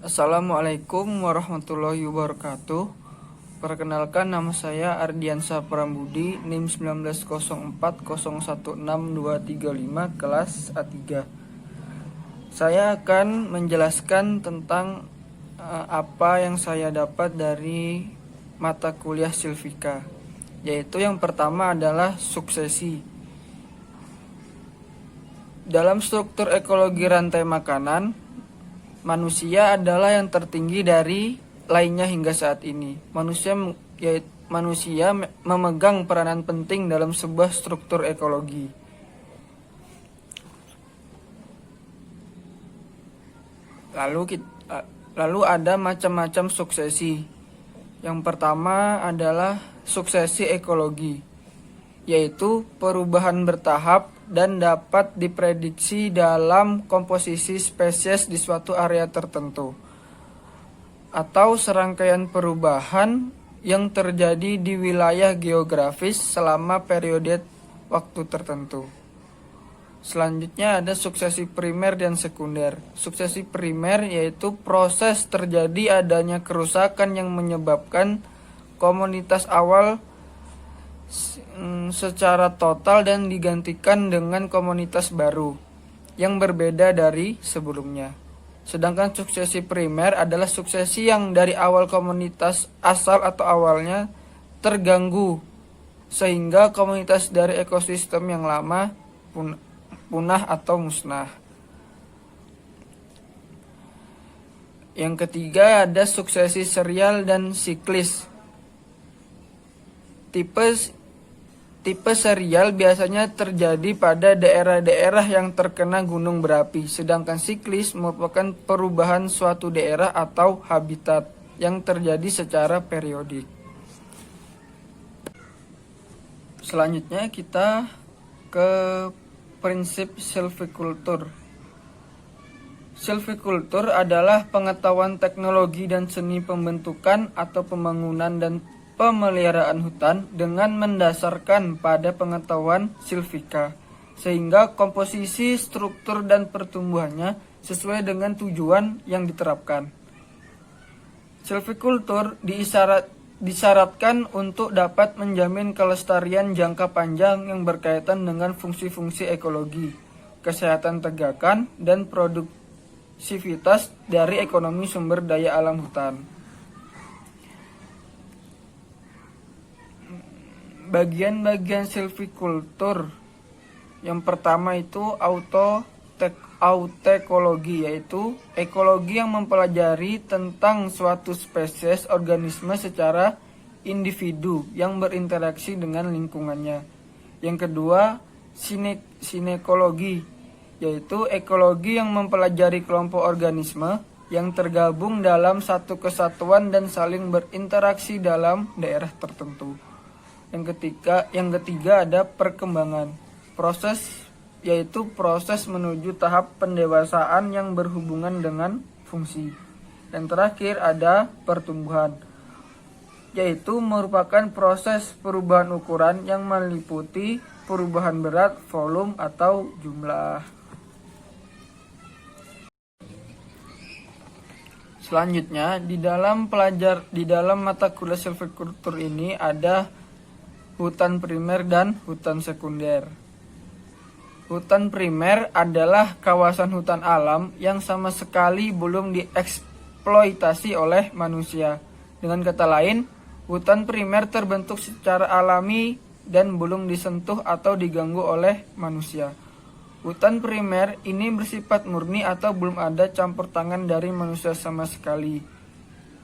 Assalamualaikum warahmatullahi wabarakatuh. Perkenalkan, nama saya Ardiansa Prambudi, NIM 1904016235, kelas A3. Saya akan menjelaskan tentang apa yang saya dapat dari mata kuliah Silfika, yaitu yang pertama adalah suksesi. Dalam struktur ekologi rantai makanan, manusia adalah yang tertinggi dari lainnya hingga saat ini. Manusia memegang peranan penting dalam sebuah struktur ekologi. Lalu ada macam-macam suksesi. Yang pertama adalah suksesi ekologi, yaitu perubahan bertahap dan dapat diprediksi dalam komposisi spesies di suatu area tertentu, atau serangkaian perubahan yang terjadi di wilayah geografis selama periode waktu tertentu. Selanjutnya ada suksesi primer dan sekunder. Suksesi primer yaitu proses terjadi adanya kerusakan yang menyebabkan komunitas awal secara total dan digantikan dengan komunitas baru yang berbeda dari sebelumnya. Sedangkan suksesi primer adalah suksesi yang dari awal komunitas asal atau awalnya terganggu sehingga komunitas dari ekosistem yang lama punah atau musnah. Yang ketiga ada suksesi serial dan siklis. Tipe serial biasanya terjadi pada daerah-daerah yang terkena gunung berapi, sedangkan siklis merupakan perubahan suatu daerah atau habitat yang terjadi secara periodik. Selanjutnya kita ke prinsip silvikultur. Silvikultur adalah pengetahuan teknologi dan seni pembentukan atau pembangunan dan pemeliharaan hutan dengan mendasarkan pada pengetahuan silvika, sehingga komposisi, struktur, dan pertumbuhannya sesuai dengan tujuan yang diterapkan. Silvikultur disyaratkan untuk dapat menjamin kelestarian jangka panjang yang berkaitan dengan fungsi-fungsi ekologi, kesehatan tegakan, dan produktivitas dari ekonomi sumber daya alam hutan. Bagian-bagian silvikultur yang pertama itu autekologi, yaitu ekologi yang mempelajari tentang suatu spesies organisme secara individu yang berinteraksi dengan lingkungannya. Yang kedua, sinekologi, yaitu ekologi yang mempelajari kelompok organisme yang tergabung dalam satu kesatuan dan saling berinteraksi dalam daerah tertentu. Yang ketiga ada perkembangan, yaitu proses menuju tahap pendewasaan yang berhubungan dengan fungsi. Dan terakhir ada pertumbuhan, yaitu merupakan proses perubahan ukuran yang meliputi perubahan berat, volume, atau jumlah. Selanjutnya, di dalam mata kuliah silvikultur ini ada hutan primer dan hutan sekunder. Hutan primer adalah kawasan hutan alam yang sama sekali belum dieksploitasi oleh manusia. Dengan kata lain, hutan primer terbentuk secara alami dan belum disentuh atau diganggu oleh manusia. Hutan primer ini bersifat murni atau belum ada campur tangan dari manusia sama sekali.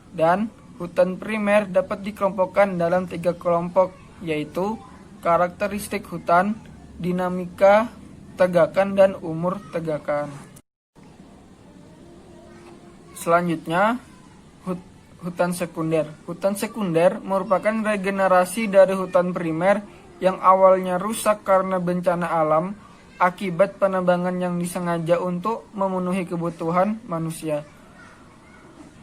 Dan hutan primer dapat dikelompokkan dalam 3 kelompok, yaitu karakteristik hutan, dinamika tegakan, dan umur tegakan. Selanjutnya, hutan sekunder. Hutan sekunder merupakan regenerasi dari hutan primer yang awalnya rusak karena bencana alam akibat penebangan yang disengaja untuk memenuhi kebutuhan manusia,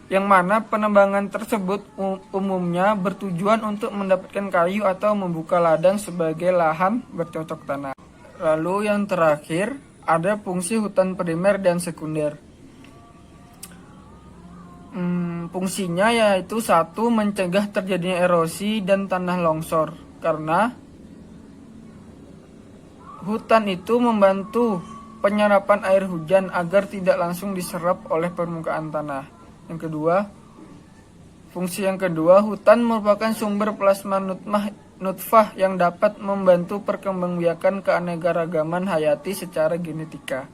yang mana penebangan tersebut umumnya bertujuan untuk mendapatkan kayu atau membuka ladang sebagai lahan bercocok tanam. Lalu yang terakhir ada fungsi hutan primer dan sekunder. Fungsinya yaitu satu, mencegah terjadinya erosi dan tanah longsor, karena hutan itu membantu penyerapan air hujan agar tidak langsung diserap oleh permukaan tanah. Fungsi yang kedua, hutan merupakan sumber plasma nutfah yang dapat membantu perkembangbiakan keanekaragaman hayati secara genetika.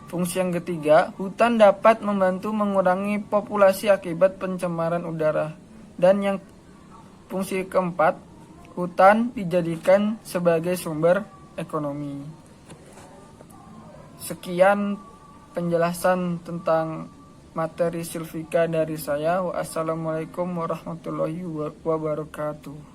Fungsi yang ketiga, hutan dapat membantu mengurangi populasi akibat pencemaran udara. Dan yang fungsi keempat, hutan dijadikan sebagai sumber ekonomi. Sekian penjelasan tentang materi silfika dari saya. Wassalamualaikum warahmatullahi wabarakatuh.